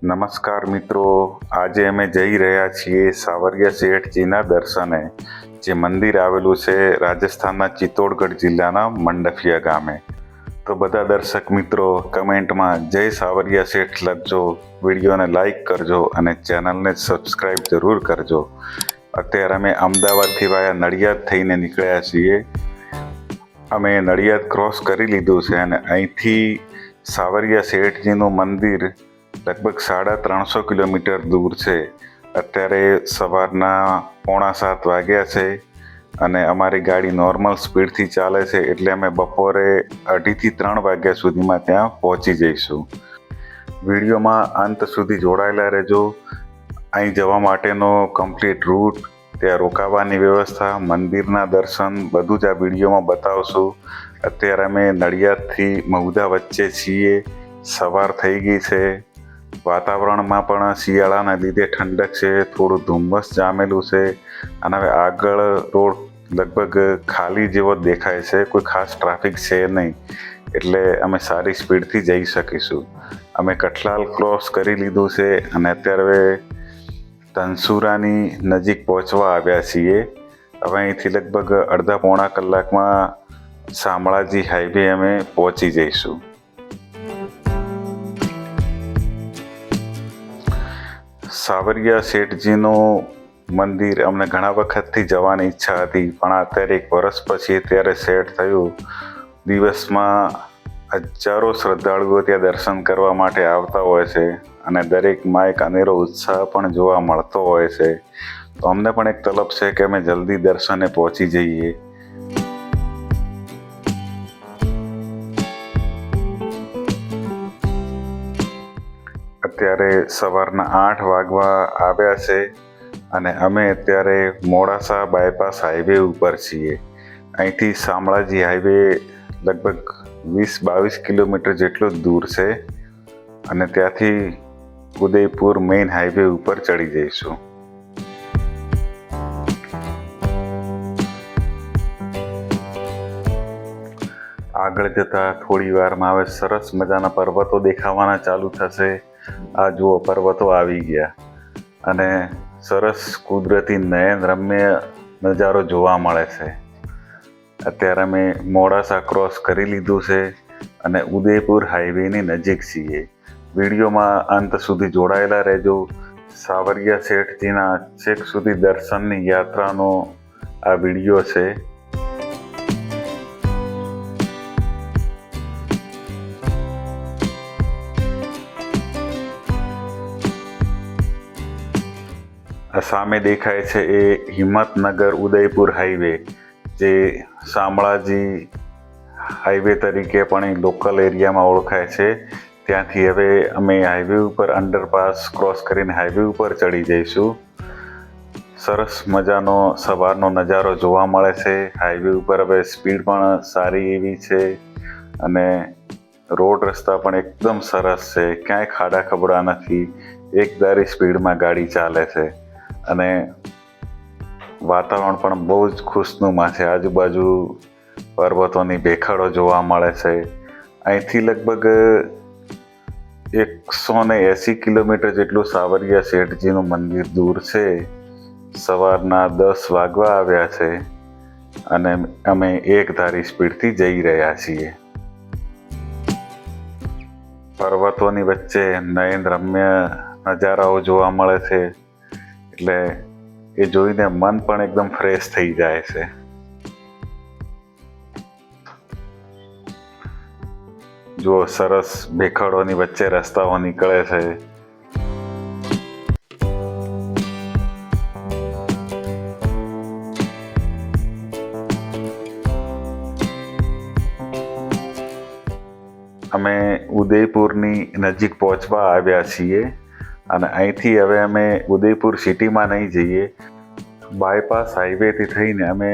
નમસ્કાર મિત્રો, આજે અમે જઈ રહ્યા છીએ સાવરિયા શેઠજીના દર્શને. જે મંદિર આવેલું છે રાજસ્થાનના ચિત્તોડગઢ જિલ્લાના મંડફિયા ગામે. તો બધા દર્શક મિત્રો કમેન્ટમાં જય સાવરિયા શેઠ લખજો, વિડીયોને લાઈક કરજો અને ચેનલને સબસ્ક્રાઈબ જરૂર કરજો. અત્યારે અમે અમદાવાદથી વાયા નડિયાદ થઈને નીકળ્યા છીએ. અમે નડિયાદ ક્રોસ કરી લીધું છે અને અહીંથી સાવરિયા શેઠજીનું મંદિર લગભગ 350 કિલોમીટર દૂર છે. અત્યારે સવારના 6:45 વાગ્યા છે અને અમારી ગાડી નોર્મલ સ્પીડથી ચાલે છે, એટલે અમે બપોરે 2:30 થી 3 વાગ્યા સુધીમાં ત્યાં પહોંચી જઈશું. વિડીયોમાં અંત સુધી જોડાયેલા રહેજો. અહીં જવા માટેનો કમ્પ્લીટ રૂટ, ત્યાં રોકાવાની વ્યવસ્થા, મંદિરના દર્શન બધું જ આ વિડીયોમાં બતાવશું. અત્યારે અમે નડિયાદથી મહુધા વચ્ચે છીએ. સવાર થઈ ગઈ છે. વાતાવરણમાં પણ શિયાળાના લીધે ઠંડક છે, થોડું ધુમ્મસ જામેલું છે અને હવે આગળ રોડ લગભગ ખાલી જેવો દેખાય છે, કોઈ ખાસ ટ્રાફિક છે નહીં, એટલે અમે સારી સ્પીડથી જઈ શકીશું. અમે કઠલાલ ક્રોસ કરી લીધું છે અને અત્યારે ધનસુરાની નજીક પહોંચવા આવ્યા છીએ. હવે અહીંથી લગભગ અડધા-પોણા કલાકમાં શામળાજી હાઈવે અમે પહોંચી જઈશું. સાવરિયા શેઠજીનું મંદિર અમને ઘણા વખતથી જવાની ઈચ્છા હતી, પણ અત્યારે 1 વર્ષ પછી ત્યારે સેટ થયું. દિવસમાં હજારો શ્રદ્ધાળુઓ ત્યાં દર્શન કરવા માટે આવતા હોય છે અને દરેકમાં એક અનેરો ઉત્સાહ પણ જોવા મળતો હોય છે. તો અમને પણ એક તલબ છે કે અમે જલ્દી દર્શને પહોંચી જઈએ. અત્યારે સવારના 8 વાગવા આવ્યા છે અને અમે અત્યારે મોડાસા બાયપાસ હાઈવે ઉપર છીએ. અહીંથી શામળાજી હાઈવે લગભગ 20-22 કિલોમીટર જેટલો જ દૂર છે અને ત્યાંથી ઉદયપુર મેઇન હાઈવે ઉપર ચડી જઈશું. આગળ જતાં થોડી વારમાં હવે સરસ મજાના પર્વતો દેખાવાના ચાલુ થશે. આ જુઓ, પર્વતો આવી ગયા અને સરસ કુદરતી નયન રમ્ય નજારો જોવા મળે છે. અત્યારે અમે મોડાસા ક્રોસ કરી લીધું છે અને ઉદયપુર હાઈવેની નજીક છીએ. વિડીયોમાં અંત સુધી જોડાયેલા રહેજો. સાવરિયા શેઠજીના છેક સુધી દર્શનની યાત્રાનો આ વિડીયો છે. સામે દેખાય છે એ હિંમતનગર ઉદયપુર હાઈવે, જે શામળાજી હાઈવે તરીકે પણ લોકલ એરિયામાં ઓળખાય છે. ત્યાંથી હવે અમે હાઈવે ઉપર અંડરપાસ ક્રોસ કરીને હાઈવે ઉપર ચડી જઈશું. સરસ મજાનો સવારનો નજારો જોવા મળે છે. હાઈવે ઉપર હવે સ્પીડ પણ સારી એવી છે અને રોડ રસ્તા પણ એકદમ સરસ છે. ક્યાંય ખાડા ખબડા નથી. એકધારી સ્પીડમાં ગાડી ચાલે છે અને વાતાવરણ પણ બહુ જ ખુશનુમા છે. આજુબાજુ પર્વતોની ભેખડો જોવા મળે છે. અહીંથી લગભગ 180 કિલોમીટર જેટલું સાવરિયા શેઠજીનું મંદિર દૂર છે. સવારના 10 વાગવા આવ્યા છે અને અમે એકધારી સ્પીડથી જઈ રહ્યા છીએ. પર્વતોની વચ્ચે નયન રમ્ય નજારાઓ જોવા મળે છે, એટલે એ જોઈને મન પણ એકદમ ફ્રેશ થઈ જાય છે. જુઓ, સરસ ભેખડોની વચ્ચે રસ્તાઓ નીકળે છે. અમે ઉદયપુરની નજીક પહોંચવા આવ્યા છીએ અને અહીંથી હવે અમે ઉદયપુર સિટીમાં નહીં જઈએ. બાયપાસ હાઈવેથી થઈને અમે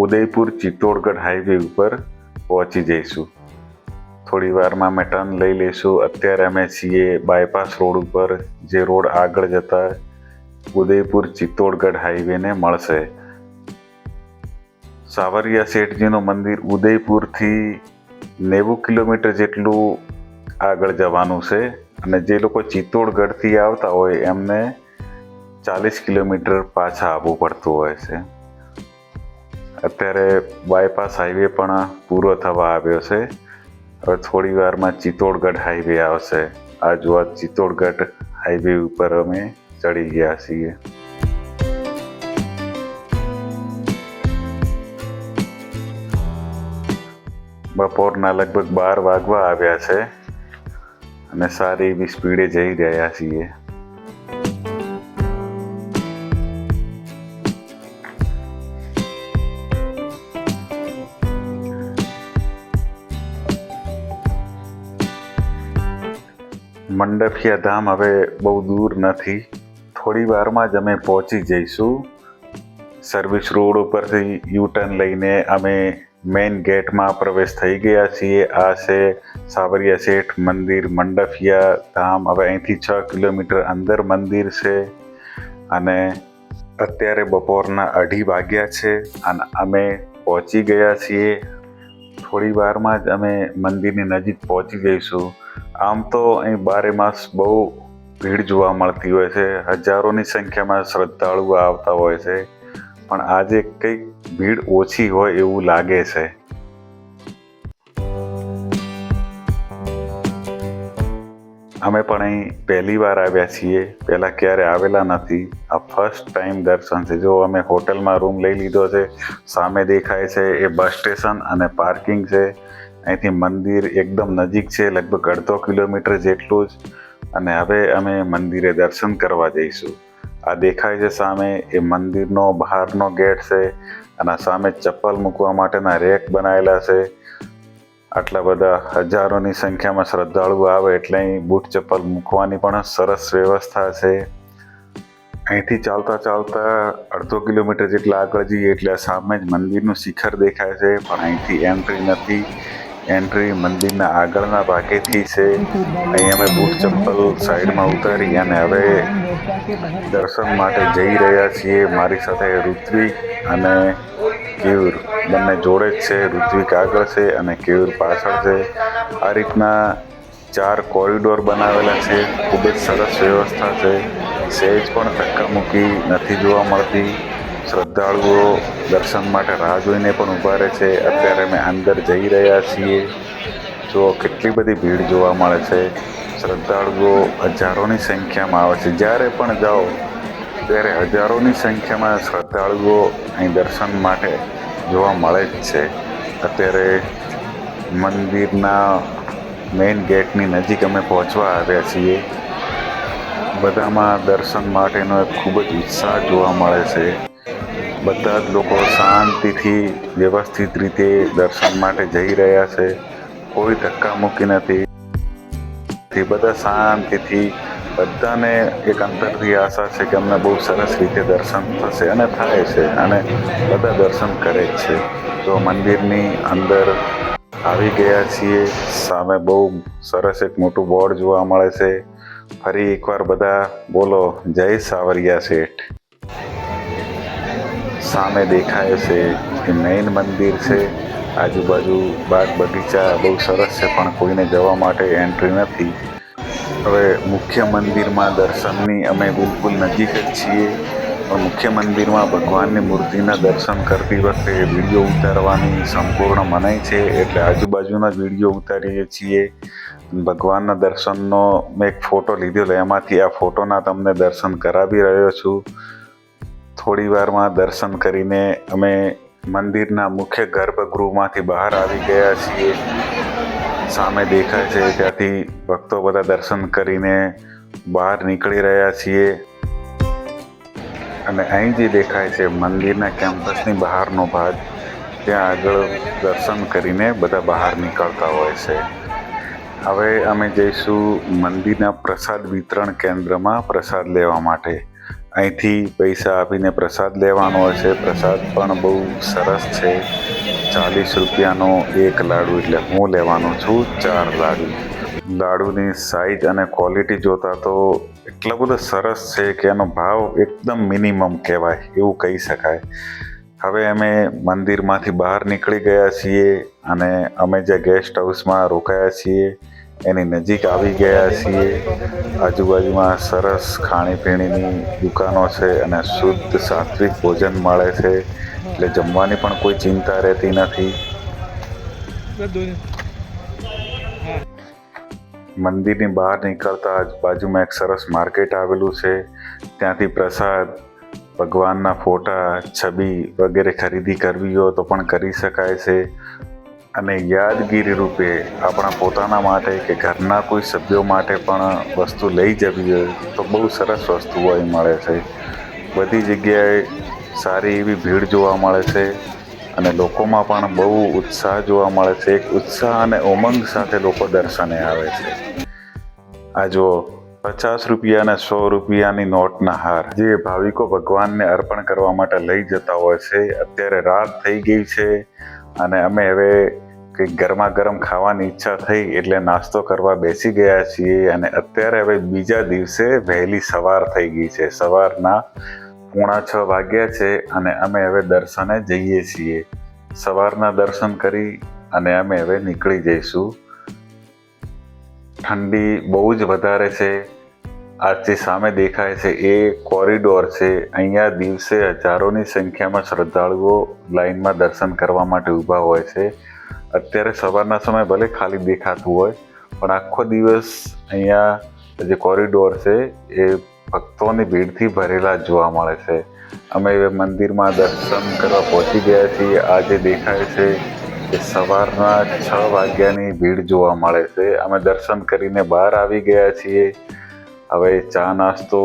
ઉદયપુર ચિત્તોડગઢ હાઈવે ઉપર પહોંચી જઈશું. થોડી વારમાં અમે ટર્ન લઈ લઈશું. અત્યારે અમે છીએ બાયપાસ રોડ ઉપર, જે રોડ આગળ જતા ઉદયપુર ચિત્તોડગઢ હાઈવેને મળશે. સાવરિયા શેઠજીનું મંદિર ઉદયપુરથી 90 કિલોમીટર જેટલું આગળ જવાનું છે અને જે લોકો ચિત્તોડગઢથી આવતા હોય એમને 40 કિલોમીટર પાછા આવવું પડતું હોય છે. અત્યારે બાયપાસ હાઈવે પણ પૂરો થવા આવ્યો છે. હવે થોડી વારમાં ચિત્તોડગઢ હાઈવે આવશે. આ જો ચિત્તોડગઢ હાઈવે ઉપર અમે ચડી ગયા છીએ. બપોરના લગભગ 12 વાગવા આવ્યા છે અને સારી એવી સ્પીડે જઈ રહ્યા છીએ. મંડફિયા ધામ હવે બહુ દૂર નથી, થોડી વારમાં જ અમે પહોંચી જઈશું. સર્વિસ રોડ ઉપરથી યુટર્ન લઈને અમે મેઇન ગેટમાં પ્રવેશ થઈ ગયા છીએ. આ છે સાવરિયા શેઠ મંદિર મંડફિયા ધામ. હવે અહીંથી 6 કિલોમીટર અંદર મંદિર છે અને અત્યારે બપોરના 2:30 વાગ્યા છે અને અમે પહોંચી ગયા છીએ. થોડી વારમાં જ અમે મંદિરની નજીક પહોંચી જઈશું. આમ તો અહીં બારે માસ બહુ ભીડ જોવા મળતી હોય છે. હજારોની સંખ્યામાં શ્રદ્ધાળુઓ આવતા હોય છે, પણ આજે કંઈક ભીડ ઓછી હોય એવું લાગે છે. અમે પણ અહીં પહેલી વાર આવ્યા છીએ, પહેલાં ક્યારે આવેલા નથી. આ ફર્સ્ટ ટાઈમ દર્શન છે. જો અમે હોટલમાં રૂમ લઈ લીધો છે. સામે દેખાય છે એ બસ સ્ટેશન અને પાર્કિંગ છે. અહીંથી મંદિર એકદમ નજીક છે, લગભગ 1.5 કિલોમીટર જેટલું જ. અને હવે અમે મંદિરે દર્શન કરવા જઈશું. આ દેખાય છે સામે એ મંદિરનો બહારનો ગેટ છે અને સામે ચપ્પલ મૂકવા માટેના રેક બનાવેલા છે. આટલા બધા હજારોની સંખ્યામાં શ્રદ્ધાળુઓ આવે એટલે અહીં બૂટ ચપ્પલ મૂકવાની પણ સરસ વ્યવસ્થા છે. અહીંથી ચાલતા ચાલતા 1/2 કિલોમીટર જેટલા આગળ જઈએ એટલે સામે જ મંદિરનું શિખર દેખાય છે, પણ અહીંથી એન્ટ્રી નથી. એન્ટ્રી મંદિરના આગળના ભાગેથી છે. અહીં અમે બૂટ ચપ્પલ સાઈડમાં ઉતારી અને હવે દર્શન માટે જઈ રહ્યા છીએ. મારી સાથે ઋત્વિક અને કેયુર બંને જોડે જ છે. ઋત્વિક આગળ છે અને કેયુર પાછળ છે. આ રીતના 4 કોરિડોર બનાવેલા છે. ખૂબ જ સરસ વ્યવસ્થા છે. સહેજ પણ ધક્કામુક્કી નથી જોવા મળતી. શ્રદ્ધાળુઓ દર્શન માટે રાહ જોઈને પણ ઊભા રહે છે. અત્યારે અમે અંદર જઈ રહ્યા છીએ. જો કેટલી બધી ભીડ જોવા મળે છે. શ્રદ્ધાળુઓ હજારોની સંખ્યામાં આવે છે. જ્યારે પણ જાઓ ત્યારે હજારોની સંખ્યામાં શ્રદ્ધાળુઓ અહીં દર્શન માટે જોવા મળે જ છે. અત્યારે મંદિરના મેઇન ગેટની નજીક અમે પહોંચવા આવ્યા છીએ. બધામાં દર્શન માટેનો ખૂબ જ ઉત્સાહ જોવા મળે છે. બધા જ લોકો શાંતિથી વ્યવસ્થિત રીતે દર્શન માટે જઈ રહ્યા છે. કોઈ ધક્કામુક્કી નથી. બધા શાંતિથી, બધાને એક અંતરથી આશા છે કે અમને બહુ સરસ રીતે દર્શન થશે અને થાય છે અને બધા દર્શન કરે જ છે. તો મંદિરની અંદર આવી ગયા છીએ. સામે બહુ સરસ એક મોટું બોર્ડ જોવા મળે છે. ફરી એકવાર બધા બોલો, જય સાવરિયા શેઠ. સામે દેખાય છે એ મેઇન મંદિર છે. આજુબાજુ બાગ બગીચા બહુ સરસ છે, પણ કોઈને જવા માટે એન્ટ્રી નથી. હવે મુખ્ય મંદિરમાં દર્શનની અમે બિલકુલ નજીક જ છીએ, પણ મુખ્ય મંદિરમાં ભગવાનની મૂર્તિના દર્શન કરતી વખતે વિડીયો ઉતારવાની સંપૂર્ણ મનાઈ છે, એટલે આજુબાજુના જ વિડીયો ઉતારીએ છીએ. ભગવાનના દર્શનનો મેં એક ફોટો લીધેલો, એમાંથી આ ફોટોના તમને દર્શન કરાવી રહ્યો છું. થોડી વારમાં દર્શન કરીને અમે મંદિરના મુખ્ય ગર્ભગૃહમાંથી બહાર આવી ગયા છીએ. સામે દેખાય છે ત્યાંથી ભક્તો બધા દર્શન કરીને બહાર નીકળી રહ્યા છીએ. અને અહીં જે દેખાય છે મંદિરના કેમ્પસની બહારનો ભાગ, ત્યાં આગળ દર્શન કરીને બધા બહાર નીકળતા હોય છે. હવે અમે જઈશું મંદિરના પ્રસાદ વિતરણ કેન્દ્રમાં પ્રસાદ લેવા માટે. અહીંથી પૈસા આપીને પ્રસાદ લેવાનો હોય છે. પ્રસાદ પણ બહુ સરસ છે. 40 રૂપિયાનો એક લાડુ, એટલે હું લેવાનો છું 4 લાડુ. લાડુની સાઈઝ અને ક્વોલિટી જોતા તો એટલો બધો સરસ છે કે એનો ભાવ એકદમ મિનિમમ કહેવાય એવું કહી શકાય. હવે અમે મંદિરમાંથી બહાર નીકળી ગયા છીએ અને અમે જે ગેસ્ટ હાઉસમાં રોકાયા છીએ એની નજીક આવી ગયા છીએ. આજુબાજુમાં સરસ ખાણીપીણીની દુકાનો છે અને શુદ્ધ સાત્વિક ભોજન મળે છે, એટલે જમવાની પણ કોઈ ચિંતા રહેતી નથી. મંદિરની બહાર નીકળતા જ બાજુમાં એક સરસ માર્કેટ આવેલું છે. ત્યાંથી પ્રસાદ, ભગવાનના ફોટા, છબી વગેરે ખરીદી કરવી હોય તો પણ કરી શકાય છે. અને યાદગીરી રૂપે આપણા પોતાના માટે કે ઘરના કોઈ સભ્યો માટે પણ વસ્તુ લઈ જવી હોય તો બહુ સરસ વસ્તુઓ અહીં મળે છે. બધી જગ્યાએ સારી એવી ભીડ જોવા મળે છે અને લોકોમાં પણ બહુ ઉત્સાહ જોવા મળે છે. એક ઉત્સાહ અને ઉમંગ સાથે લોકો દર્શને આવે છે. આ જુઓ, 50 રૂપિયા અને 100 રૂપિયાની નોટના હાર જે ભાવિકો ભગવાનને અર્પણ કરવા માટે લઈ જતા હોય છે. અત્યારે રાત થઈ ગઈ છે અને અમે હવે કંઈક ગરમા ગરમ ખાવાની ઈચ્છા થઈ એટલે નાસ્તો કરવા બેસી ગયા છીએ. અને અત્યારે હવે બીજા દિવસે વહેલી સવાર થઈ ગઈ છે. સવારના 5:45 વાગ્યા છે અને અમે હવે દર્શને જઈએ છીએ. સવારના દર્શન કરી અને અમે હવે નીકળી જઈશું. ઠંડી બહુ જ વધારે છે. આ જે સામે દેખાય છે એ કોરિડોર છે. અહીંયા દિવસે હજારોની સંખ્યામાં શ્રદ્ધાળુઓ લાઈનમાં દર્શન કરવા માટે ઊભા હોય છે. અત્યારે સવારના સમય ભલે ખાલી દેખાતું હોય પણ આખો દિવસ અહીંયા જે કોરિડોર છે એ ભક્તોની ભીડથી ભરેલા જોવા મળે છે. અમે મંદિરમાં દર્શન કરવા પહોંચી ગયા છીએ. આ જે દેખાય છે એ સવારના 6 વાગ્યાની ભીડ જોવા મળે છે. અમે દર્શન કરીને બહાર આવી ગયા છીએ. હવે ચા નાસ્તો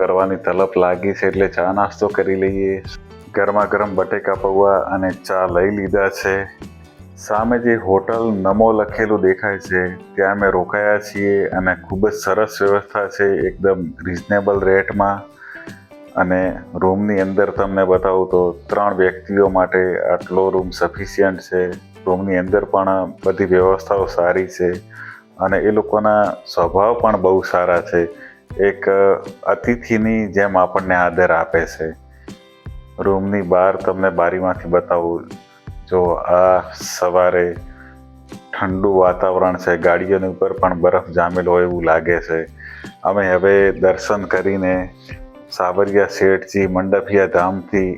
કરવાની તલપ લાગી છે એટલે ચા નાસ્તો કરી લઈએ. ગરમા ગરમ બટેકા પૌવા અને ચા લઈ લીધા છે. સામે જે હોટલ નમો લખેલું દેખાય છે ત્યાં અમે રોકાયા છીએ અને ખૂબ જ સરસ વ્યવસ્થા છે, એકદમ રિઝનેબલ રેટમાં. અને રૂમની અંદર તમને બતાવું તો 3 વ્યક્તિઓ માટે આટલો રૂમ સફિશિયન્ટ છે. રૂમની અંદર પણ બધી વ્યવસ્થાઓ સારી છે અને એ લોકોના સ્વભાવ પણ બહુ સારા છે. એક અતિથિની જેમ આપણને આદર આપે છે. રૂમની બહાર તમને બારીમાંથી બતાવું, જો આ સવારે ઠંડુ વાતાવરણ છે, ગાડીઓની ઉપર પણ બરફ જામેલો હોય એવું લાગે છે. અમે હવે દર્શન કરીને સાવરિયા શેઠજી મંડફિયા ધામથી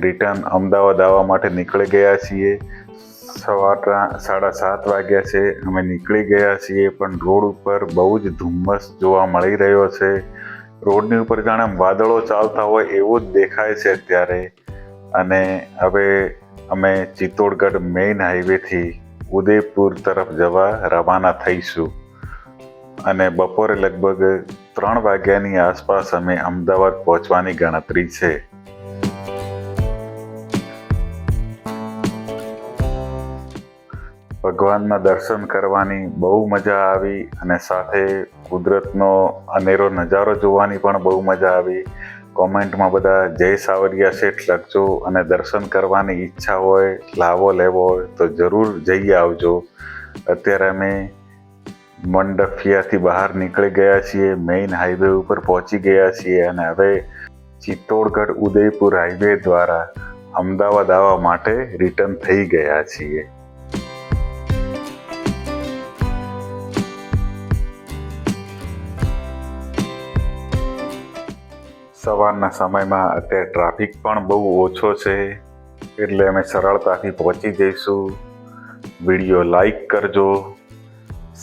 રિટર્ન અમદાવાદ આવવા માટે નીકળી ગયા છીએ. સવારના 7:30 વાગ્યા છે. અમે નીકળી ગયા છીએ પણ રોડ ઉપર બહુ જ ધુમ્મસ જોવા મળી રહ્યો છે. રોડની ઉપર જાણે વાદળો ચાલતા હોય એવું જ દેખાય છે અત્યારે. અને હવે અમે ચિત્તોડગઢ મેઇન હાઈવેથી ઉદયપુર તરફ જવા રવાના થઈશું અને બપોરે લગભગ 3 વાગ્યાની આસપાસ અમે અમદાવાદ પહોંચવાની ગણતરી છે. ભગવાનના દર્શન કરવાની બહુ મજા આવી અને સાથે કુદરતનો અનેરો નજારો જોવાની પણ બહુ મજા આવી. કોમેન્ટમાં બધા જય સાવરિયા શેઠ લખજો અને દર્શન કરવાની ઈચ્છા હોય, લાવો લેવો હોય તો જરૂર જઈ આવજો. અત્યારે અમે મંડફિયાથી બહાર નીકળી ગયા છીએ, મેઇન હાઈવે ઉપર પહોંચી ગયા છીએ અને હવે ચિત્તોડગઢ ઉદયપુર હાઈવે દ્વારા અમદાવાદ આવવા માટે રિટર્ન થઈ ગયા છીએ. સવારના સમયમાં અત્યારે ટ્રાફિક પણ બહુ ઓછો છે એટલે અમે સરળતાથી પહોંચી જઈશું. વિડીયો લાઈક કરજો,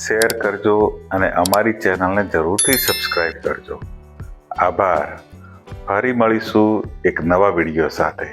શેર કરજો અને અમારી ચેનલને જરૂરથી સબસ્ક્રાઈબ કરજો. આભાર. ફરી મળીશું એક નવા વિડીયો સાથે.